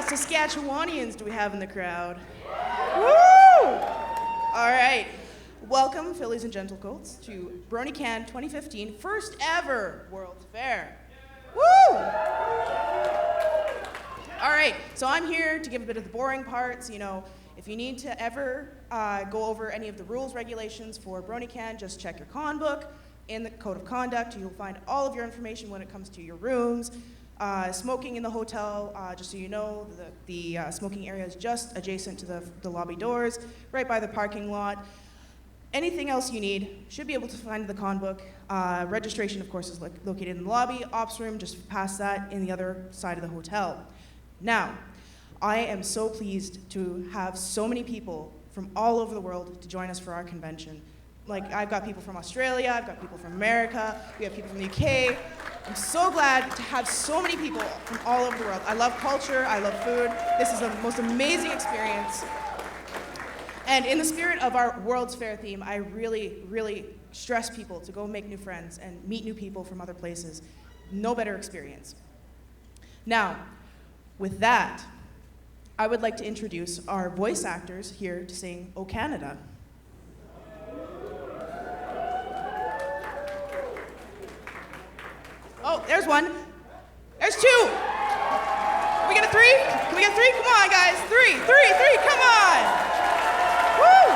Saskatchewanians do we have in the crowd? Woo! All right. Welcome, fillies and gentlecoats, to BronyCAN 2015, first ever World's Fair. Woo! All right, so I'm here to give a bit of the boring parts. You know, if you need to ever go over any of the rules, regulations for BronyCAN, just check your con book. In the code of conduct, you'll find all of your information when it comes to your rooms. Smoking in the hotel, just so you know, the smoking area is just adjacent to the lobby doors, right by the parking lot. Anything else you need, should be able to find in the con book. Registration, of course, is located in the lobby. Ops room, just past that, in the other side of the hotel. Now, I am so pleased to have so many people from all over the world to join us for our convention. Like, I've got people from Australia, I've got people from America, we have people from the UK. I'm so glad to have so many people from all over the world. I love culture, I love food. This is the most amazing experience. And in the spirit of our World's Fair theme, I really, really stress people to go make new friends and meet new people from other places. No better experience. Now, with that, I would like to introduce our voice actors here to sing "O Canada." Oh, there's one. There's two. Can we get a three? Can we get three? Come on, guys. Three, come on. Woo!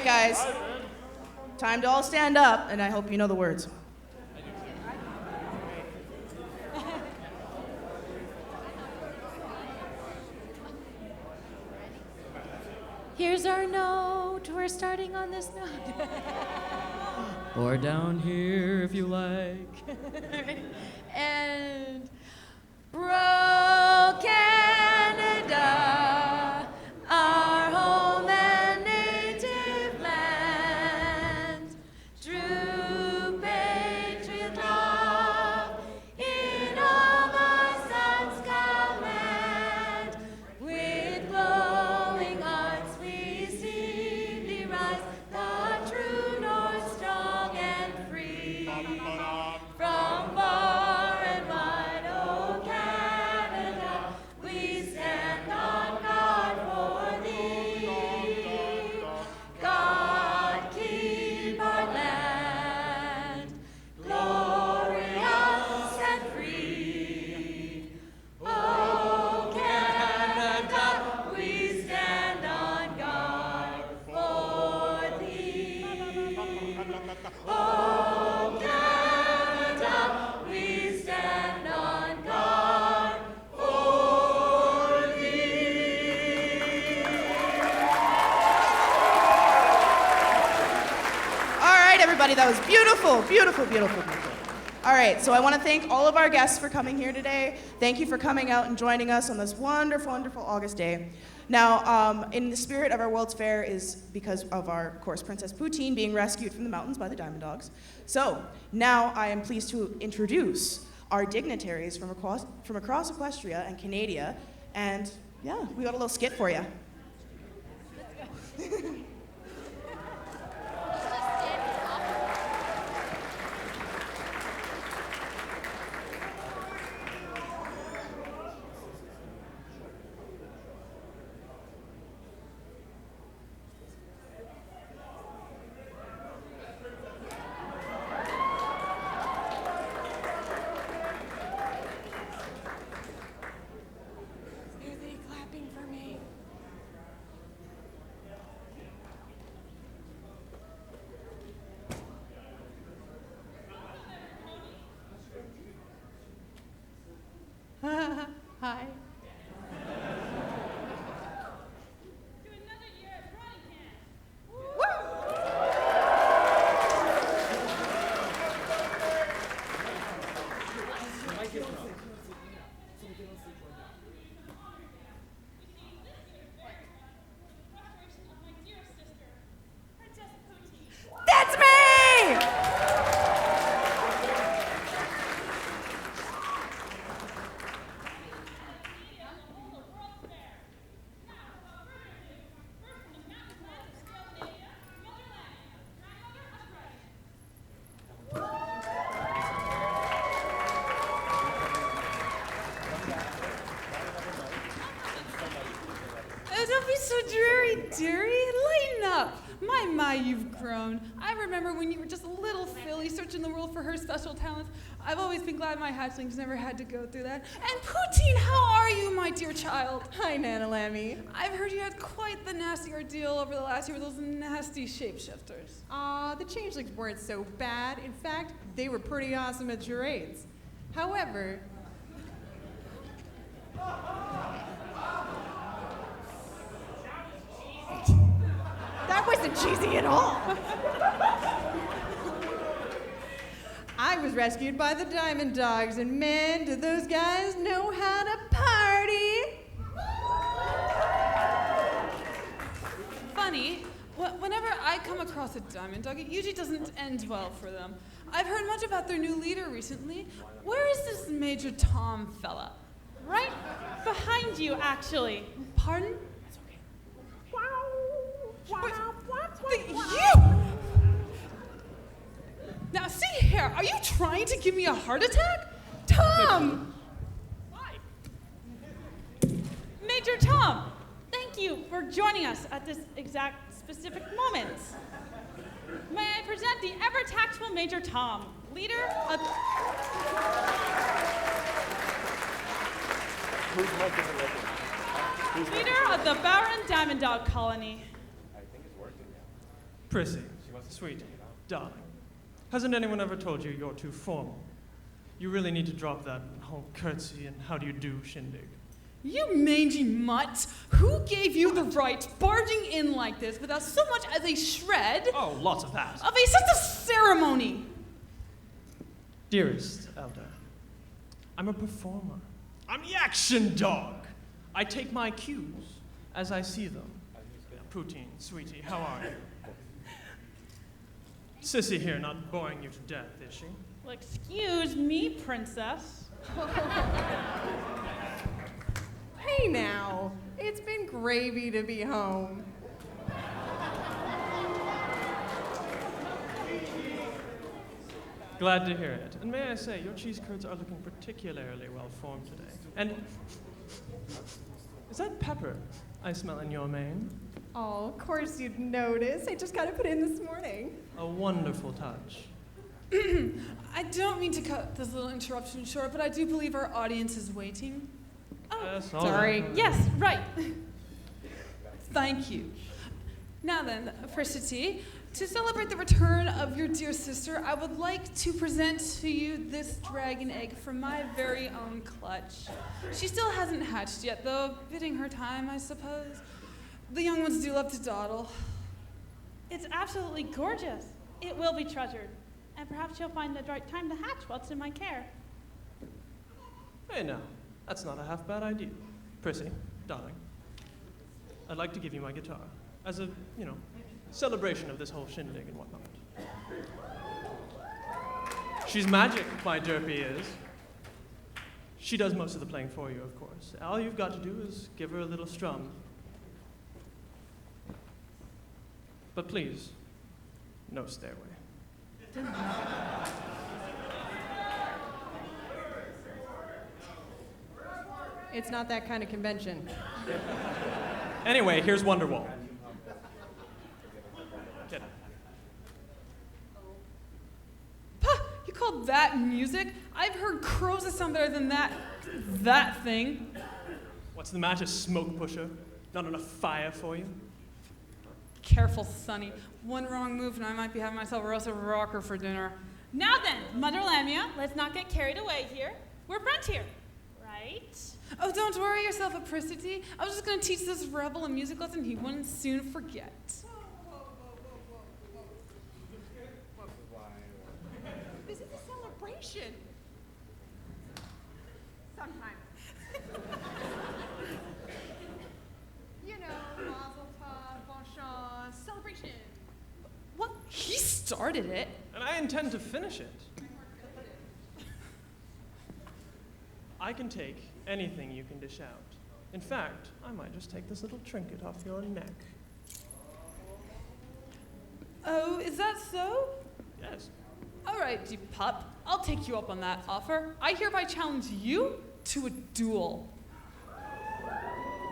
Guys, time to all stand up, and I hope you know the words. Here's our note. We're starting on this note. Or down here if you like. And Bro Canada, our home and native land, true patriot love in all the sun's command. With glowing hearts we see thee rise, the true north, strong and free. From far and wide, O Canada, we stand on guard for thee. God keep our land glorious and free. O Canada, we stand on guard for thee. O Canada, we stand on guard for thee. All right, everybody, that was beautiful, beautiful, beautiful, beautiful. All right, so I want to thank all of our guests for coming here today. Thank you for coming out and joining us on this wonderful, wonderful August day. Now, in the spirit of our World's Fair is because of our, of course, Princess Poutine being rescued from the mountains by the Diamond Dogs. So now I am pleased to introduce our dignitaries from across Equestria and Canada. And yeah, we got a little skit for you. Are they clapping for me? Hi. dearie, lighten up. My, you've grown. I remember when you were just a little filly searching the world for her special talents. I've always been glad my hatchlings never had to go through that. And Poutine, how are you, my dear child? Hi, Nana Lammy. I've heard you had quite the nasty ordeal over the last year with those nasty shapeshifters. Aw, the changelings weren't so bad. In fact, they were pretty awesome at charades. However, that wasn't cheesy at all. I was rescued by the Diamond Dogs, and man, do those guys know how to party! Funny, whenever I come across a Diamond Dog, it usually doesn't end well for them. I've heard much about their new leader recently. Where is this Major Tom fella? Right behind you, actually. Pardon? You! Now, see here, are you trying to give me a heart attack? Tom! Why? Major Tom, thank you for joining us at this exact specific moment. May I present the ever-tactful Major Tom, leader of... Leader of the Baron Diamond Dog Colony. Prissy, sweetie, darling. Hasn't anyone ever told you you're too formal? You really need to drop that whole curtsy and how do you do shindig. You mangy mutt! Who gave you the right barging in like this without so much as a shred Oh, lots of that. of a sense of ceremony? Dearest Elder, I'm a performer. I'm the action dog. I take my cues as I see them. Poutine, sweetie, how are you? Sissy here, not boring you to death, is she? Well, excuse me, princess. Hey now, it's been gravy to be home. Glad to hear it. And may I say, your cheese curds are looking particularly well formed today. And is that pepper I smell in your mane? Oh, of course you'd notice. I just got it put in this morning. A wonderful touch. I don't mean to cut this little interruption short, but I do believe our audience is waiting. Oh, Yes, all sorry. right. yes, right. Thank you. Now then, Felicity, to celebrate the return of your dear sister, I would like to present to you this dragon egg from my very own clutch. She still hasn't hatched yet, though, bidding her time, I suppose. The young ones do love to dawdle. It's absolutely gorgeous. It will be treasured. And perhaps you'll find the right time to hatch while it's in my care. Hey now, that's not a half bad idea. Prissy, darling, I'd like to give you my guitar as a, celebration of this whole shindig and whatnot. She's magic, my derpy is. She does most of the playing for you, of course. All you've got to do is give her a little strum. But please, no stairway. It's not that kind of convention. Anyway, here's Wonderwall. Get it. Puh, you call that music? I've heard crows that sound better than that thing. What's the matter, smoke pusher? Not enough fire for you? Careful, Sonny. One wrong move and I might be having myself a roasted rocker for dinner. Now then, Mother Lamia, let's not get carried away here. We're Brent here, right? Oh, don't worry yourself, Apricity. I was just going to teach this rebel a music lesson he wouldn't soon forget. This is a celebration. Sometimes. Mazel tov, bon chance, celebration. What? He started it? And I intend to finish it. I can take anything you can dish out. In fact, I might just take this little trinket off your neck. Oh, is that so? Yes. All right, you pup. I'll take you up on that offer. I hereby challenge you to a duel.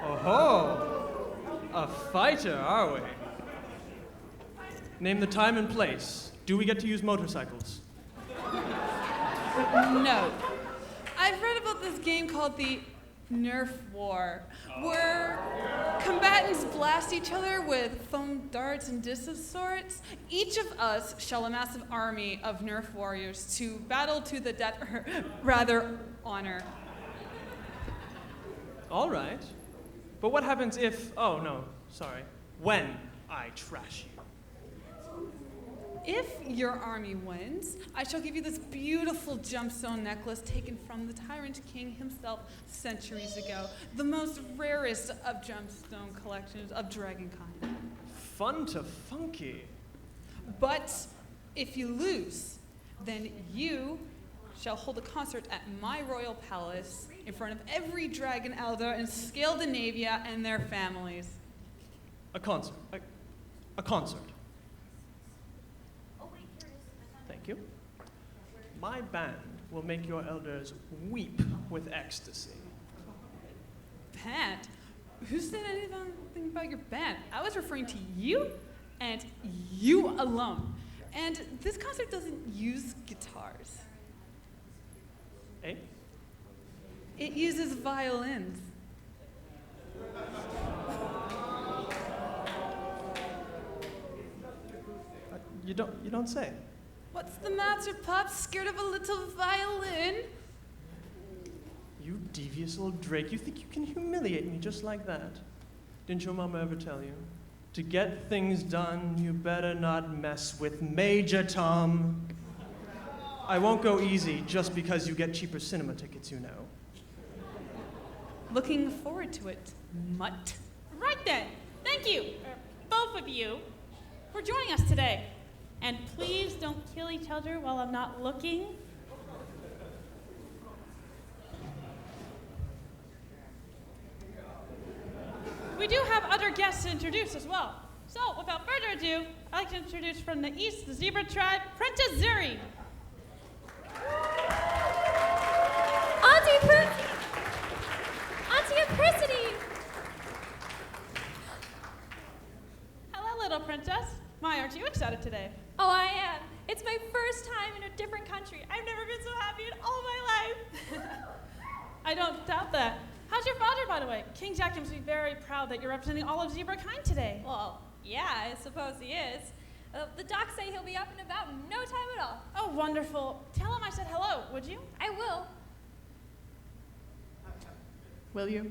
Oh-ho! A fighter, are we? Name the time and place. Do we get to use motorcycles? No. I've read about this game called the Nerf War, where combatants blast each other with foam darts and discus swords. Each of us shall a massive army of Nerf warriors to battle to the death, or rather, honor. All right. But what happens if, oh no, sorry, when I trash you? If your army wins, I shall give you this beautiful gemstone necklace taken from the Tyrant King himself centuries ago, the most rarest of gemstone collections of DragonCon. Fun to funky. But if you lose, then you shall hold a concert at my royal palace in front of every dragon elder in Scandinavia and their families. A concert. A concert. Thank you. My band will make your elders weep with ecstasy. Band? Who said anything about your band? I was referring to you and you alone. And this concert doesn't use guitars. Eh? It uses violins. You don't say. What's the matter, Pop? Scared of a little violin? You devious old drake, you think you can humiliate me just like that? Didn't your mama ever tell you? To get things done, you better not mess with Major Tom. I won't go easy just because you get cheaper cinema tickets, you know. Looking forward to it, mutt. Right then. Thank you, both of you, for joining us today. And please don't kill each other while I'm not looking. We do have other guests to introduce as well. So, without further ado, I'd like to introduce from the east, the zebra tribe, Princess Zuri. Auntie Apricity! Hello, little princess. My, aren't you excited today? Oh, I am. It's my first time in a different country. I've never been so happy in all my life. I don't doubt that. How's your father, by the way? King Jack must be very proud that you're representing all of zebra kind today. Well, yeah, I suppose he is. The docs say he'll be up and about in no time at all. Oh, wonderful. Tell him I said hello, would you? I will. Will you?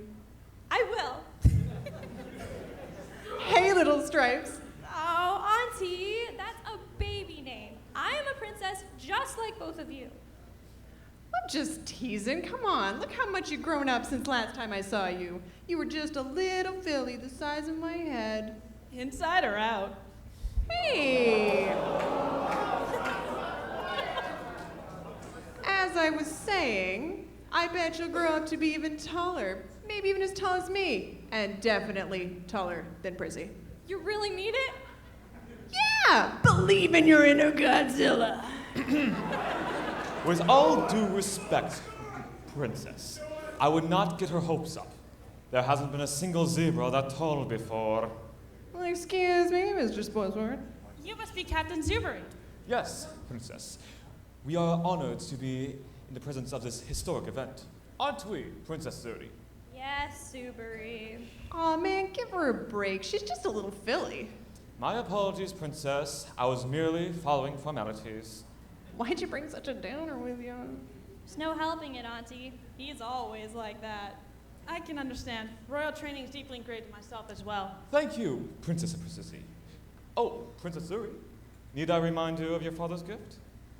I will. Hey, little stripes. Oh, Auntie, that's a baby name. I am a princess just like both of you. I'm just teasing. Come on. Look how much you've grown up since last time I saw you. You were just a little filly the size of my head. Inside or out? Hey! As I was saying, I bet you'll grow up to be even taller. Maybe even as tall as me. And definitely taller than Prissy. You really mean it? Yeah! Believe in your inner Godzilla. With all due respect, Princess, I would not get her hopes up. There hasn't been a single zebra that tall before. Well, excuse me, Mr. Sportsword. You must be Captain Zuberi. Yes, Princess. We are honored to be in the presence of this historic event. Aren't we, Princess Zuri? Yes, Suberi. Aw, man, give her a break. She's just a little filly. My apologies, Princess. I was merely following formalities. Why'd you bring such a downer with you? There's no helping it, Auntie. He's always like that. I can understand. Royal training is deeply ingrained in myself as well. Thank you, Princess Apricity. Oh, Princess Zuri, need I remind you of your father's gift?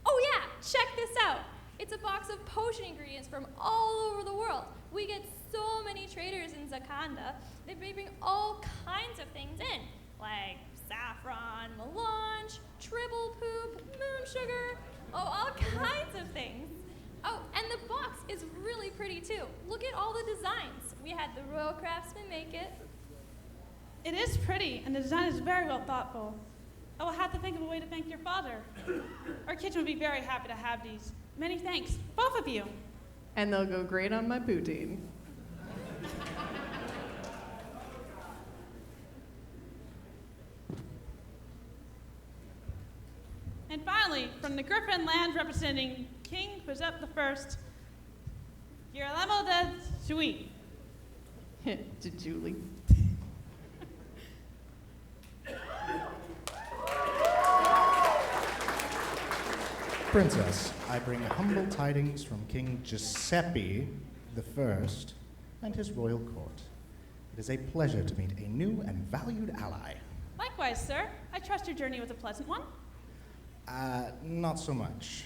Oh yeah, check this out. It's a box of potion ingredients from all over the world. We get so many traders in Zakanda that they bring all kinds of things in, like saffron, melange, tribble poop, moon sugar, all kinds of things. Oh, and the box is really pretty too. Look at all the designs. We had the royal craftsman make it. It is pretty, and the design is very well thoughtful. I will have to think of a way to thank your father. Our kitchen would be very happy to have these. Many thanks, both of you. And they'll go great on my poutine. from the Griffin land representing King Giuseppe the First, Girolamo de Sui. To Julie. Princess, I bring humble tidings from King Giuseppe the First and his royal court. It is a pleasure to meet a new and valued ally. Likewise, sir. I trust your journey was a pleasant one. Not so much.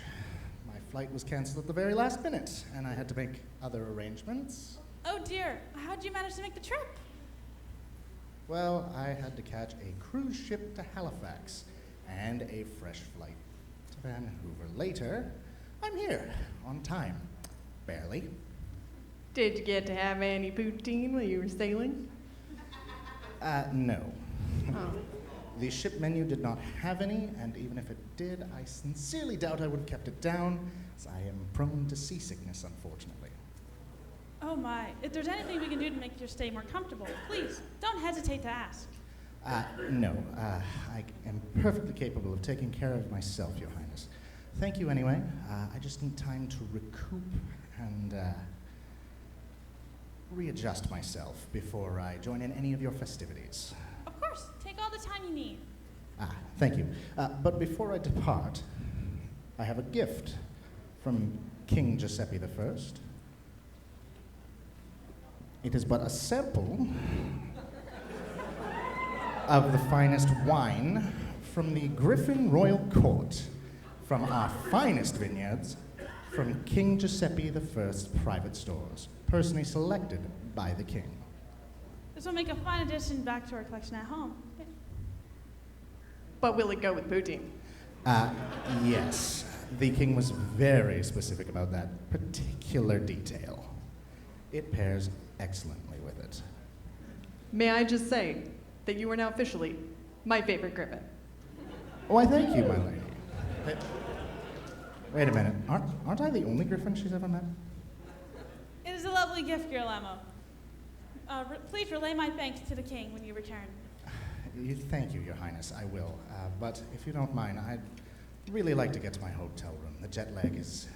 My flight was canceled at the very last minute, and I had to make other arrangements. Oh dear, how'd you manage to make the trip? Well, I had to catch a cruise ship to Halifax and a fresh flight to Vancouver. Later, I'm here, on time. Barely. Did you get to have any poutine while you were sailing? No. Oh. The ship menu did not have any, and even if it did, I sincerely doubt I would have kept it down, as I am prone to seasickness, unfortunately. Oh my, if there's anything we can do to make your stay more comfortable, please, don't hesitate to ask. No. I am perfectly capable of taking care of myself, Your Highness. Thank you anyway. I just need time to recoup and readjust myself before I join in any of your festivities. Of course, take all the time you need. Thank you. But before I depart, I have a gift from King Giuseppe the First. It is but a sample of the finest wine from the Griffin Royal Court, from our finest vineyards, from King Giuseppe the First's private stores, personally selected by the king. This will make a fine addition back to our collection at home. But will it go with poutine? Yes. The king was very specific about that particular detail. It pairs excellently with it. May I just say that you are now officially my favorite Griffin. Oh, I thank you, my lady. Wait a minute. Aren't I the only Griffin she's ever met? It is a lovely gift, Girolamo. Please relay my thanks to the king when you return. Thank you, Your Highness. I will. But if you don't mind, I'd really like to get to my hotel room. The jet lag is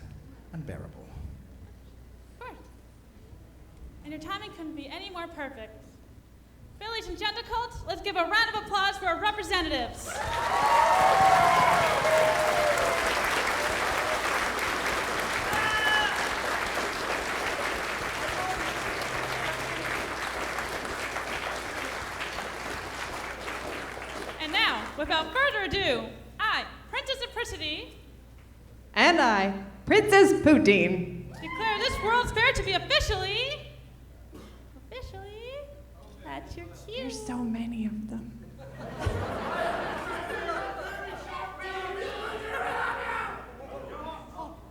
unbearable. Of course. And your timing couldn't be any more perfect. Ladies and gentlemen, let's give a round of applause for our representatives. And now, without further ado, I, Princess Apricity, And I, Princess Poutine. declare this World's Fair to be officially at your cue. There's so many of them.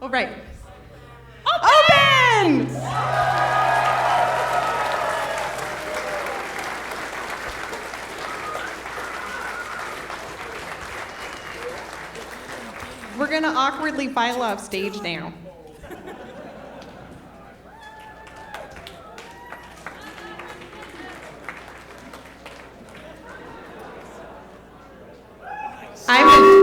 All right. Open! We're gonna awkwardly file off stage now. I'm